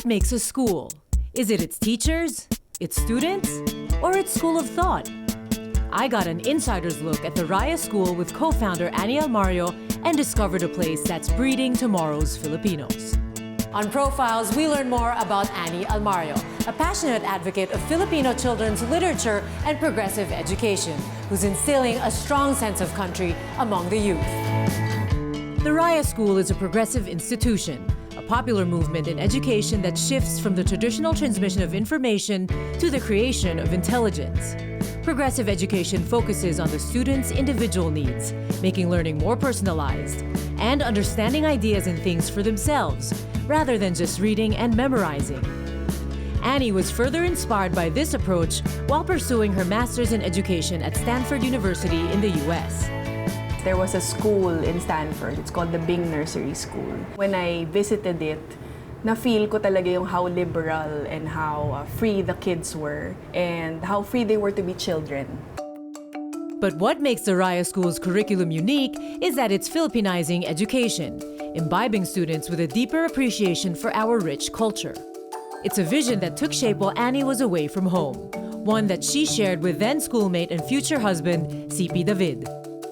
What makes a school? Is it its teachers, its students, or its school of thought? I got an insider's look at the Raya School with co-founder Ani Almario and discovered a place that's breeding tomorrow's Filipinos. On Profiles, we learn more about Ani Almario, a passionate advocate of Filipino children's literature and progressive education, who's instilling a strong sense of country among the youth. The Raya School is a progressive institution, a popular movement in education that shifts from the traditional transmission of information to the creation of intelligence. Progressive education focuses on the student's individual needs, making learning more personalized, and understanding ideas and things for themselves, rather than just reading and memorizing. Annie was further inspired by this approach while pursuing her master's in education at Stanford University in the US. There was a school in Stanford. It's called the Bing Nursery School. When I visited it, na-feel ko talaga yung how liberal and how free the kids were and how free they were to be children. But what makes the Raya School's curriculum unique is that it's Filipinizing education, imbibing students with a deeper appreciation for our rich culture. It's a vision that took shape while Annie was away from home, one that she shared with then schoolmate and future husband, CP David.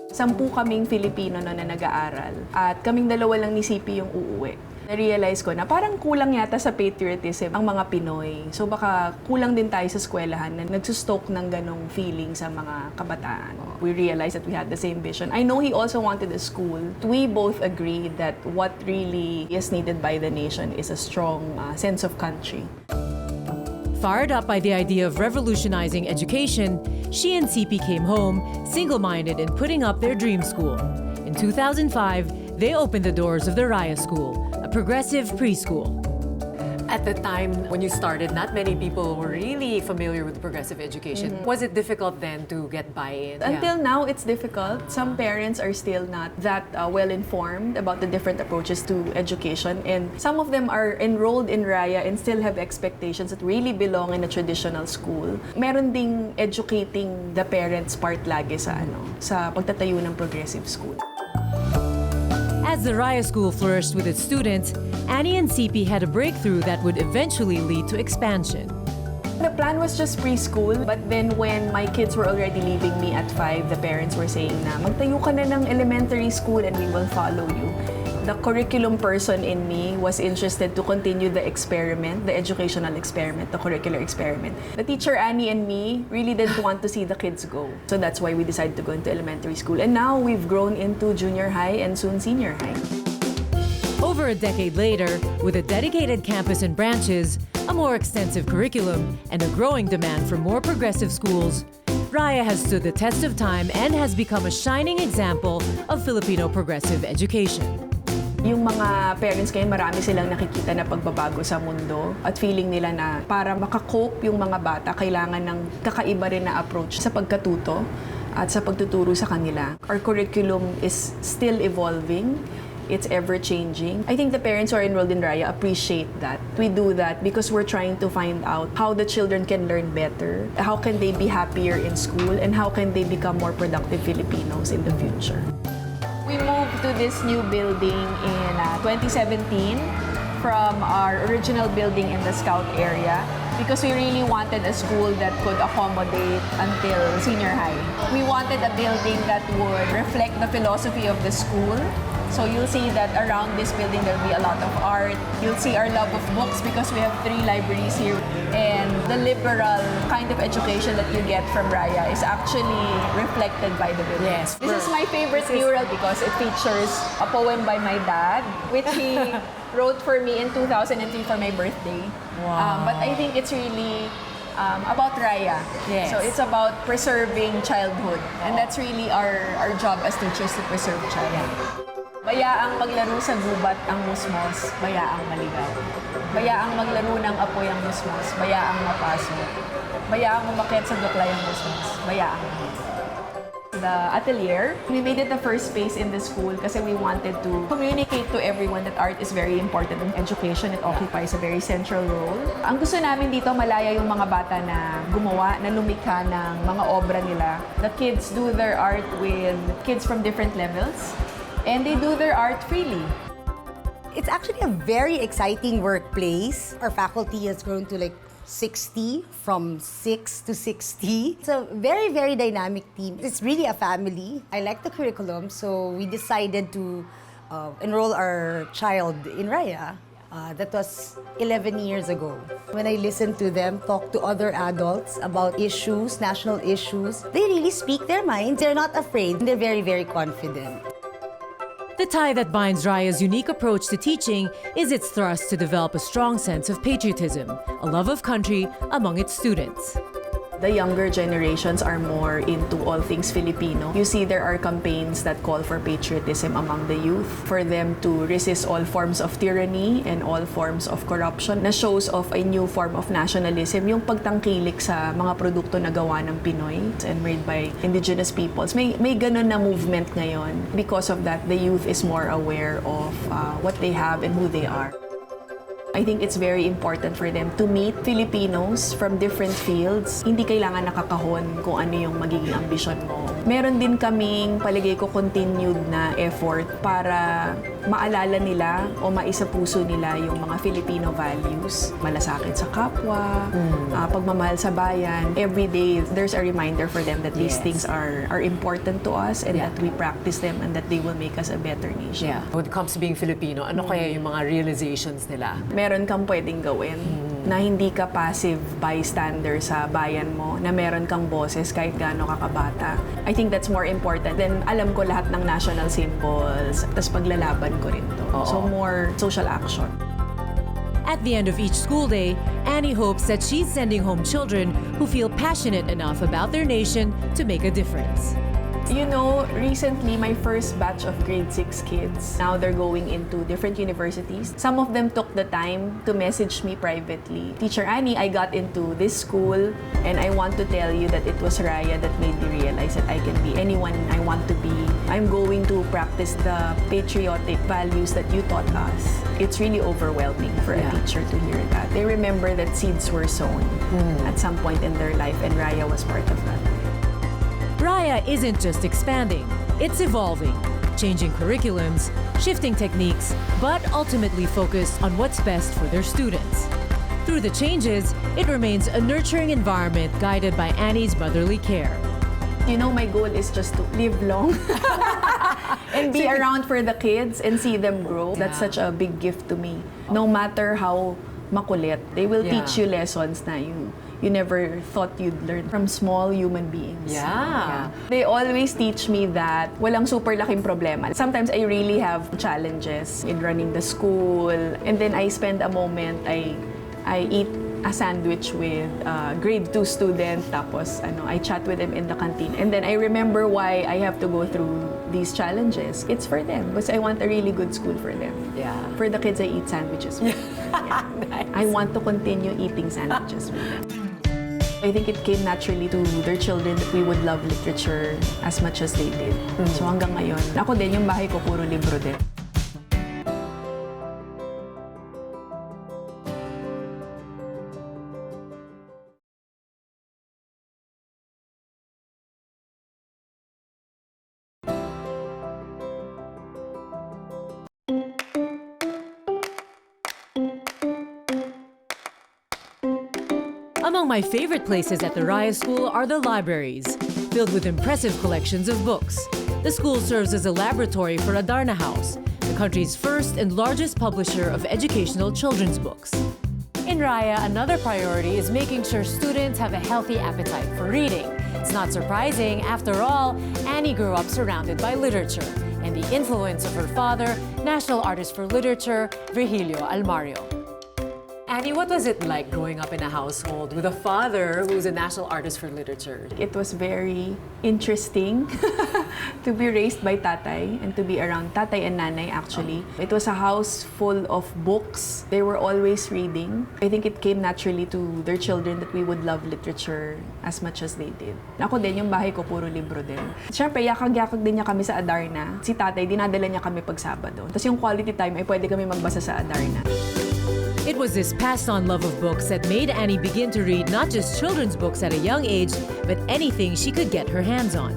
10 kaming Filipino na nag-aaral at kaming dalawa lang ni CP yung uuwi. Na-realize ko na parang kulang yata sa patriotism ang mga Pinoy. So baka kulang din tayo sa eskwelahan na nagsustoke ng ganong feeling sa mga kabataan. We realized that we had the same vision. I know he also wanted a school. We both agreed that what really is needed by the nation is a strong sense of country. Fired up by the idea of revolutionizing education, she and CP came home, single-minded in putting up their dream school. In 2005, they opened the doors of the Raya School, a progressive preschool. At the time when you started, not many people were really familiar with progressive education. Was it difficult then to get buy-in? Until now, it's difficult. Some parents are still not that well-informed about the different approaches to education. And some of them are enrolled in Raya and still have expectations that really belong in a traditional school. Meron ding educating the parents part lagi sa pagtatayo ng progressive school. As the Raya School flourished with its students, Annie and CP had a breakthrough that would eventually lead to expansion. The plan was just preschool, but then when my kids were already leaving me at 5, the parents were saying na magtayo ka na ng elementary school and we will follow you. The curriculum person in me was interested to continue the experiment, the educational experiment, the curricular experiment. The teacher, Annie, and me really didn't want to see the kids go. So that's why we decided to go into elementary school. And now we've grown into junior high and soon senior high. Over a decade later, with a dedicated campus and branches, a more extensive curriculum, and a growing demand for more progressive schools, Raya has stood the test of time and has become a shining example of Filipino progressive education. Yung mga parents ngayon, marami silang nakikita na pagbabago sa mundo at feeling nila na para makakope yung mga bata, kailangan ng kakaiba rin na approach sa pagkatuto at sa pagtuturo sa kanila. Our curriculum is still evolving. It's ever-changing. I think the parents who are enrolled in Raya appreciate that. We do that because we're trying to find out how the children can learn better, how can they be happier in school, and how can they become more productive Filipinos in the future. We moved to this new building in 2017 from our original building in the Scout area because we really wanted a school that could accommodate until senior high. We wanted a building that would reflect the philosophy of the school. So you'll see that around this building there'll be a lot of art. You'll see our love of books because we have 3 libraries here. And the liberal kind of education that you get from Raya is actually reflected by the building. Yes. This is my favorite mural because it features a poem by my dad, which he wrote for me in 2003 for my birthday. Wow. But I think it's really about Raya. Yes. So it's about preserving childhood. And that's really our job as teachers to preserve childhood. Bayaang maglaro sa gubat ang musmos, bayaang maligaw. Bayaang maglaro ng apoy ang musmos, bayaang mapasok. Bayaang umakyat sa duklay ang musmos, bayaang the atelier. We made it the first space in the school kasi we wanted to communicate to everyone that art is very important in education. It occupies a very central role. Ang gusto namin dito, malaya yung mga bata na gumawa, na lumikha ng mga obra nila. The kids do their art with kids from different levels and they do their art freely. It's actually a very exciting workplace. Our faculty has grown to like 60, from 6 to 60. It's a very, very dynamic team. It's really a family. I like the curriculum, so we decided to enroll our child in Raya. That was 11 years ago. When I listen to them talk to other adults about issues, national issues, they really speak their minds. They're not afraid. They're very, very confident. The tie that binds Raya's unique approach to teaching is its thrust to develop a strong sense of patriotism, a love of country among its students. The younger generations are more into all things Filipino. You see, there are campaigns that call for patriotism among the youth, for them to resist all forms of tyranny and all forms of corruption, na shows of a new form of nationalism, yung pagtangkilik sa mga produkto na gawa ng Pinoy and made by indigenous peoples. May ganun na movement ngayon. Because of that, the youth is more aware of what they have and who they are. I think it's very important for them to meet Filipinos from different fields. Hindi kailangan nakakahon kung ano yung magiging ambisyon mo. Meron din kaming, palagay ko, continued na effort para maalala nila o maisapuso nila yung mga Filipino values. Malasakit sa kapwa, pagmamahal sa bayan. Every day, there's a reminder for them that these things are important to us and that we practice them and that they will make us a better nation. Yeah. When it comes to being Filipino, ano kaya yung mga realizations nila? Meron kang pwedeng gawin na hindi ka passive bystander sa bayan mo, na meron kang boses kahit gaano kakabata. I think that's more important. Then alam ko lahat ng national symbols, tapos paglalaban ko rin to. So more social action. At the end of each school day, Annie hopes that she's sending home children who feel passionate enough about their nation to make a difference. You know, recently, my first batch of grade 6 kids, now they're going into different universities. Some of them took the time to message me privately. Teacher Annie, I got into this school and I want to tell you that it was Raya that made me realize that I can be anyone I want to be. I'm going to practice the patriotic values that you taught us. It's really overwhelming for a teacher to hear that. They remember that seeds were sown at some point in their life and Raya was part of that. Raya isn't just expanding, it's evolving, changing curriculums, shifting techniques, but ultimately focused on what's best for their students. Through the changes, it remains a nurturing environment guided by Annie's motherly care. You know, my goal is just to live long and be around for the kids and see them grow. That's such a big gift to me. No matter how makulit, they will teach you lessons na you never thought you'd learn from small human beings. Yeah. They always teach me that walang super laking problema. Sometimes I really have challenges in running the school, and then I spend a moment, I eat a sandwich with a grade 2 student, tapos I chat with them in the canteen. And then I remember why I have to go through these challenges. It's for them, because I want a really good school for them. Yeah. For the kids, I eat sandwiches with them. Nice. I want to continue eating sandwiches with them. I think it came naturally to their children that we would love literature as much as they did. So hanggang ngayon, ako din, yung bahay ko puro libro din. Among my favorite places at the Raya School are the libraries, filled with impressive collections of books. The school serves as a laboratory for Adarna House, the country's first and largest publisher of educational children's books. In Raya, another priority is making sure students have a healthy appetite for reading. It's not surprising, after all, Annie grew up surrounded by literature and the influence of her father, National Artist for Literature, Virgilio Almario. Annie, what was it like growing up in a household with a father who's a national artist for literature? It was very interesting to be raised by tatay and to be around tatay and nanay, actually. It was a house full of books. They were always reading. I think it came naturally to their children that we would love literature as much as they did. Ako din, yung bahay ko puro libro din. Siyempre, yakag-yakag din niya kami sa Adarna. Si tatay, dinadala niya kami pag Sabado. Tapos yung quality time ay pwede kami magbasa sa Adarna. It was this passed-on love of books that made Annie begin to read not just children's books at a young age, but anything she could get her hands on.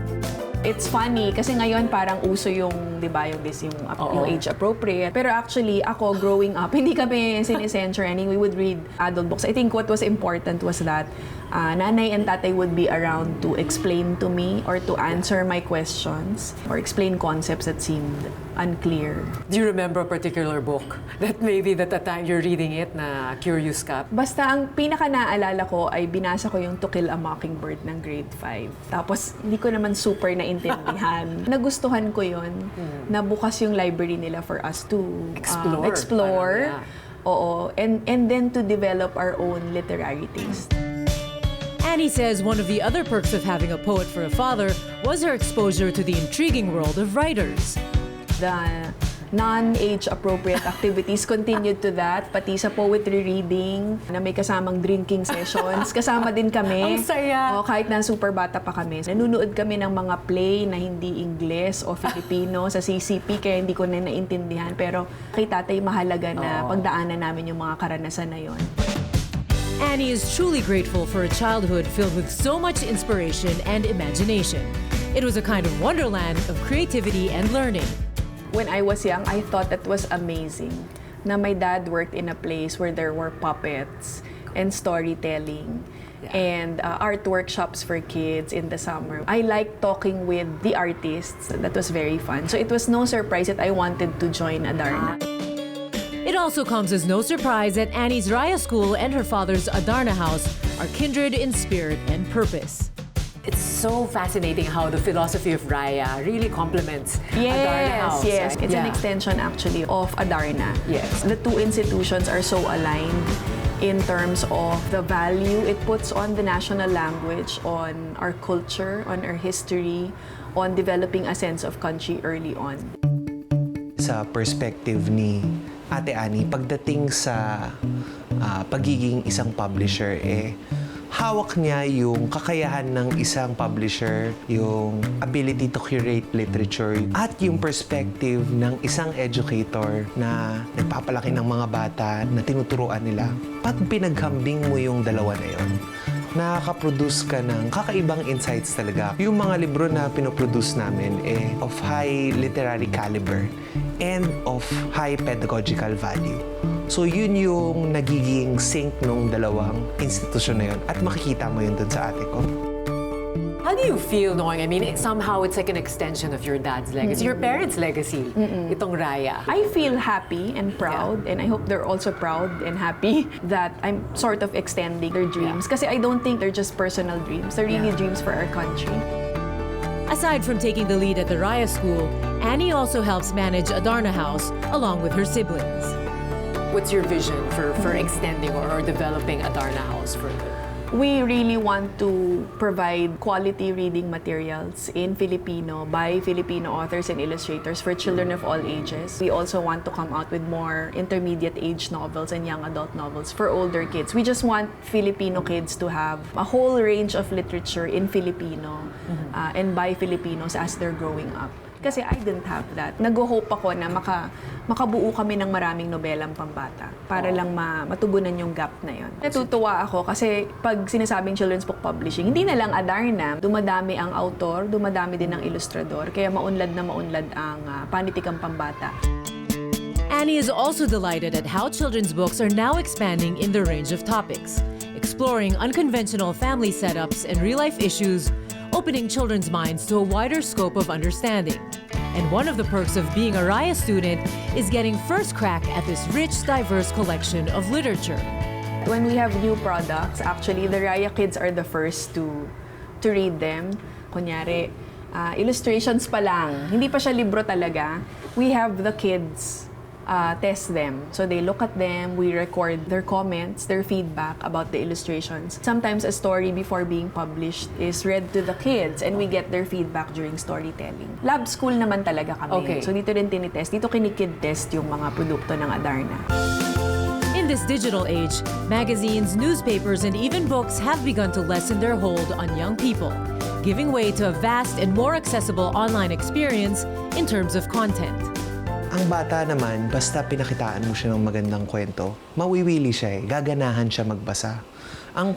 It's funny kasi ngayon parang uso yung, 'di ba, yung age appropriate. Pero actually, ako growing up, hindi kami sinisensuring. We would read adult books. I think what was important was that nanay and tatay would be around to explain to me or to answer my questions or explain concepts that seemed unclear. Do you remember a particular book that maybe that the time you're reading it na curious ka? Basta ang pinaka naalala ko ay binasa ko yung To Kill a Mockingbird ng grade 5. Tapos hindi ko naman super naintindihan. Nagustuhan ko yun na bukas yung library nila for us to explore. Parang, Oo. And then to develop our own literary taste. Annie says one of the other perks of having a poet for a father was her exposure to the intriguing world of writers. The non-age appropriate activities continued to that, pati sa poetry reading na may kasamang drinking sessions. Kasama din kami. Ang saya! Kahit na super bata pa kami. Nanunood kami ng mga play na hindi Ingles o Filipino sa CCP kaya hindi ko na naintindihan. Pero kay tatay mahalaga na pagdaanan namin yung mga karanasan na yon. Annie is truly grateful for a childhood filled with so much inspiration and imagination. It was a kind of wonderland of creativity and learning. When I was young, I thought that was amazing na my dad worked in a place where there were puppets and storytelling and art workshops for kids in the summer. I liked talking with the artists. That was very fun. So it was no surprise that I wanted to join Adarna. It also comes as no surprise that Annie's Raya School and her father's Adarna House are kindred in spirit and purpose. It's so fascinating how the philosophy of Raya really complements Adarna House. Yes, right? it's an extension actually of Adarna. Yes. The two institutions are so aligned in terms of the value it puts on the national language, on our culture, on our history, on developing a sense of country early on. Sa perspective ni Ate Ani, pagdating sa pagiging isang publisher, hawak niya yung kakayahan ng isang publisher, yung ability to curate literature, at yung perspective ng isang educator na nagpapalaki ng mga bata na tinuturuan nila. Pag pinaghambing mo yung dalawa na yun, nakaka-produce ka ng kakaibang insights talaga. Yung mga libro na pinoproduce namin of high literary caliber and of high pedagogical value. So yun yung nagiging sync nung dalawang institusyon na yun at makikita mo yun dun sa ate ko. How do you feel knowing, I mean, somehow it's like an extension of your dad's legacy, your parents' legacy, itong Raya? I feel happy and proud, and I hope they're also proud and happy that I'm sort of extending their dreams. Kasi I don't think they're just personal dreams. They're really dreams for our country. Aside from taking the lead at the Raya School, Annie also helps manage Adarna House along with her siblings. What's your vision for extending or developing Adarna House further? We really want to provide quality reading materials in Filipino by Filipino authors and illustrators for children of all ages. We also want to come out with more intermediate age novels and young adult novels for older kids. We just want Filipino kids to have a whole range of literature in Filipino and by Filipinos as they're growing up. Kasi I didn't have that. Nag-hope ako na makabuo kami ng maraming nobelang pambata para lang matugunan yung gap na yon. Natutuwa ako kasi pag sinasabing children's book publishing, hindi na lang Adarna, dumadami ang author, dumadami din ang ilustrador, kaya maunlad na maunlad ang panitikang pambata. Annie is also delighted at how children's books are now expanding in their range of topics, exploring unconventional family setups and real-life issues, opening children's minds to a wider scope of understanding. And one of the perks of being a Raya student is getting first crack at this rich, diverse collection of literature. When we have new products, actually, the Raya kids are the first to read them. Kunyari, illustrations pa lang, hindi pa siya libro talaga. We have the kids test them. So they look at them, we record their comments, their feedback about the illustrations. Sometimes a story before being published is read to the kids and we get their feedback during storytelling. Lab school naman talaga kami. Okay. So dito rin tinitest. Dito kinikid test yung mga produkto ng Adarna. In this digital age, magazines, newspapers, and even books have begun to lessen their hold on young people, giving way to a vast and more accessible online experience in terms of content. Ang bata naman, basta pinakitaan mo siya ng magandang kwento, mawiwili siya gaganahan siya magbasa. Ang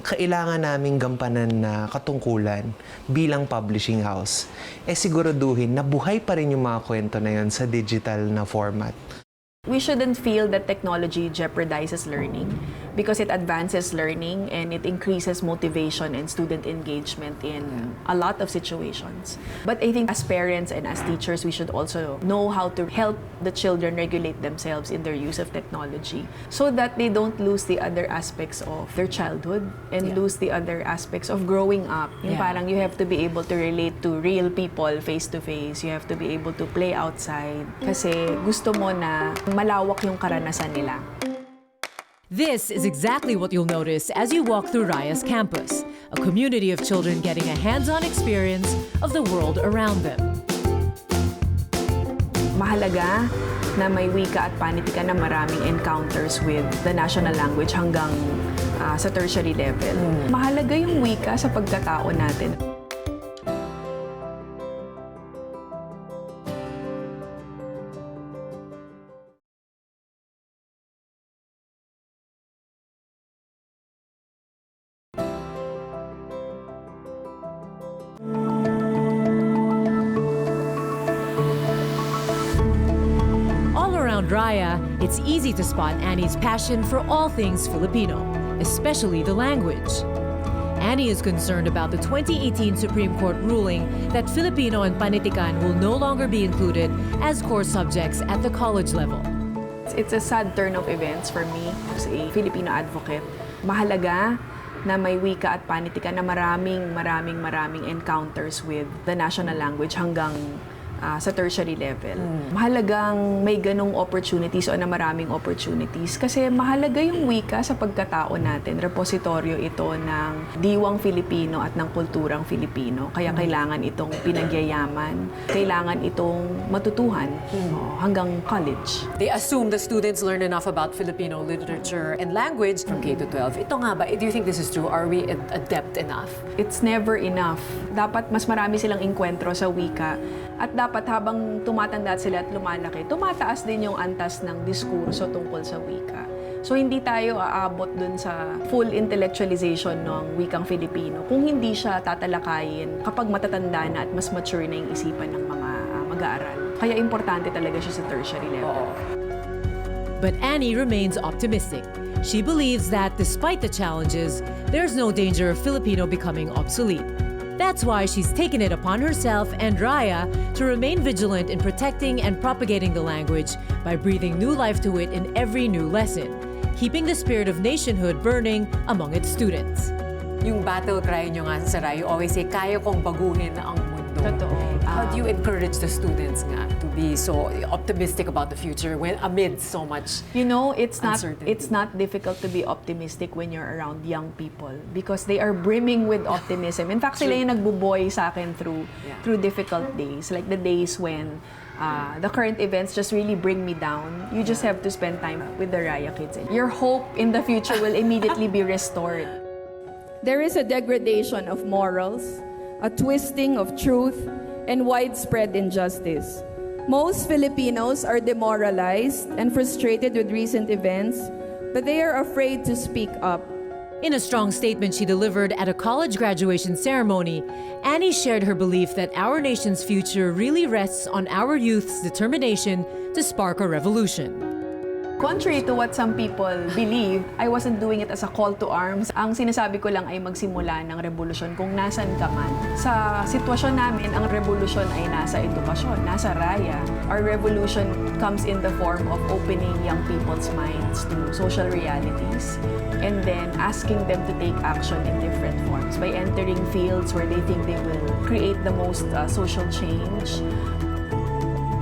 kailangan naming gampanan na katungkulan bilang publishing house, siguraduhin na buhay pa rin yung mga kwento na yun sa digital na format. We shouldn't feel that technology jeopardizes learning because it advances learning and it increases motivation and student engagement in a lot of situations. But I think as parents and as teachers, we should also know how to help the children regulate themselves in their use of technology so that they don't lose the other aspects of their childhood and lose the other aspects of growing up. Yung parang you have to be able to relate to real people face to face. You have to be able to play outside kasi gusto mo na malawak yung karanasan nila. This is exactly what you'll notice as you walk through Raya's campus, a community of children getting a hands-on experience of the world around them. Mahalaga na may wika at panitikan na maraming encounters with the national language hanggang sa tertiary level. Mahalaga yung wika sa pagkatao natin. Around Raya, it's easy to spot Annie's passion for all things Filipino, especially the language. Annie is concerned about the 2018 Supreme Court ruling that Filipino and Panitikan will no longer be included as core subjects at the college level. It's a sad turn of events for me as a Filipino advocate. Mahalaga na may wika at panitikan na maraming encounters with the national language hanggang sa tertiary level. Mahalagang may ganong opportunities o na maraming opportunities kasi mahalaga yung wika sa pagkatao natin. Repositoryo ito ng diwang Filipino at ng kulturang Filipino. Kaya kailangan itong pinagyayaman, kailangan itong matutuhan hanggang college. They assume the students learn enough about Filipino literature and language from K to 12. Ito nga ba, do you think this is true? Are we adept enough? It's never enough. Dapat mas marami silang inkwentro sa wika at dapat habang tumatanda sila at lumalaki, tumataas din yung antas ng diskurso tungkol sa wika. So hindi tayo aabot dun sa full intellectualization ng wikang Filipino kung hindi siya tatalakayin kapag matatanda na at mas mature na yung isipan ng mga mag-aaral. Kaya importante talaga siya sa tertiary level. But Annie remains optimistic. She believes that despite the challenges, there's no danger of Filipino becoming obsolete. That's why she's taken it upon herself and Raya to remain vigilant in protecting and propagating the language by breathing new life to it in every new lesson, keeping the spirit of nationhood burning among its students. Yung battle cry nyo nga sa Raya, you always say, kaya kong baguhin ang mundo. Totoo. How do you encourage the students nga to be so optimistic about the future when amid so much uncertainty? It's not difficult to be optimistic when you're around young people because they are brimming with optimism. In fact, sila yung nagbubuoy sa akin through difficult days, like the days when the current events just really bring me down. You just have to spend time with the Raya kids. Your hope in the future will immediately be restored. There is a degradation of morals, a twisting of truth, and widespread injustice. Most Filipinos are demoralized and frustrated with recent events, but they are afraid to speak up. In a strong statement she delivered at a college graduation ceremony, Annie shared her belief that our nation's future really rests on our youth's determination to spark a revolution. Contrary to what some people believe, I wasn't doing it as a call to arms. Ang sinasabi ko lang ay magsimula ng revolusyon kung nasan ka man. Sa sitwasyon namin, ang revolusyon ay nasa edukasyon, nasa Raya. Our revolution comes in the form of opening young people's minds to social realities and then asking them to take action in different forms by entering fields where they think they will create the most social change.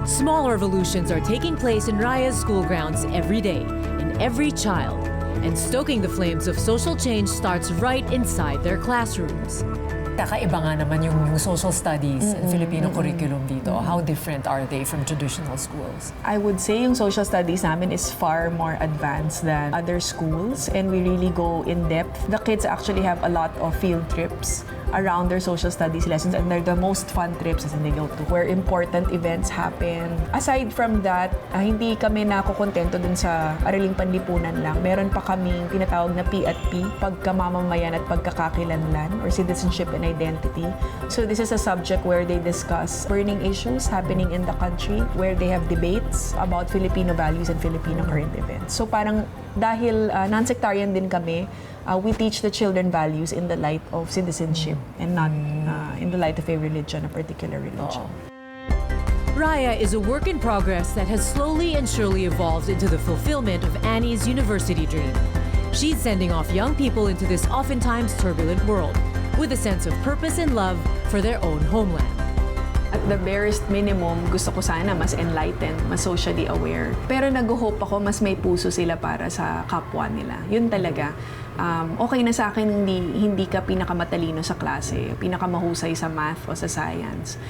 Small revolutions are taking place in Raya's school grounds every day, in every child. And stoking the flames of social change starts right inside their classrooms. Kakaiba nga naman yung social studies and Filipino curriculum dito. How different are they from traditional schools? I would say yung social studies namin is far more advanced than other schools and we really go in depth. The kids actually have a lot of field trips around their social studies lessons, and they're the most fun trips as they go to where important events happen. Aside from that, hindi kami nakukontento dun sa araling panlipunan lang. Meron pa kaming tinatawag na P&P, pagkamamamayan at pagkakakilanlan, or citizenship and identity. So this is a subject where they discuss burning issues happening in the country, where they have debates about Filipino values and Filipino current events. So parang dahil non-sectarian din kami, we teach the children values in the light of citizenship and not in the light of a religion, a particular religion. Raya is a work in progress that has slowly and surely evolved into the fulfillment of Annie's university dream. She's sending off young people into this oftentimes turbulent world with a sense of purpose and love for their own homeland. At the barest minimum, gusto ko sana mas enlightened, mas socially aware. Pero nag-hope ako mas may puso sila para sa kapwa nila. Yun talaga. Okay na sa akin hindi ka pinakamatalino sa klase, pinakamahusay sa math o sa science.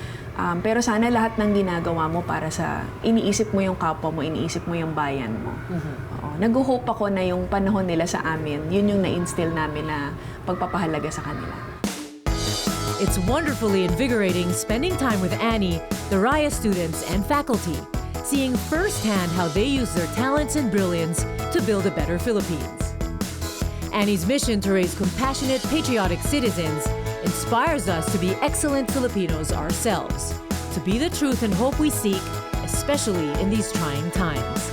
Pero sana lahat ng ginagawa mo para sa iniisip mo yung kapwa mo, iniisip mo yung bayan mo. Nag-hope ako na yung panahon nila sa amin, yun yung na-instill namin na pagpapahalaga sa kanila. It's wonderfully invigorating spending time with Annie, the Raya students, and faculty, seeing firsthand how they use their talents and brilliance to build a better Philippines. Annie's mission to raise compassionate, patriotic citizens inspires us to be excellent Filipinos ourselves, to be the truth and hope we seek, especially in these trying times.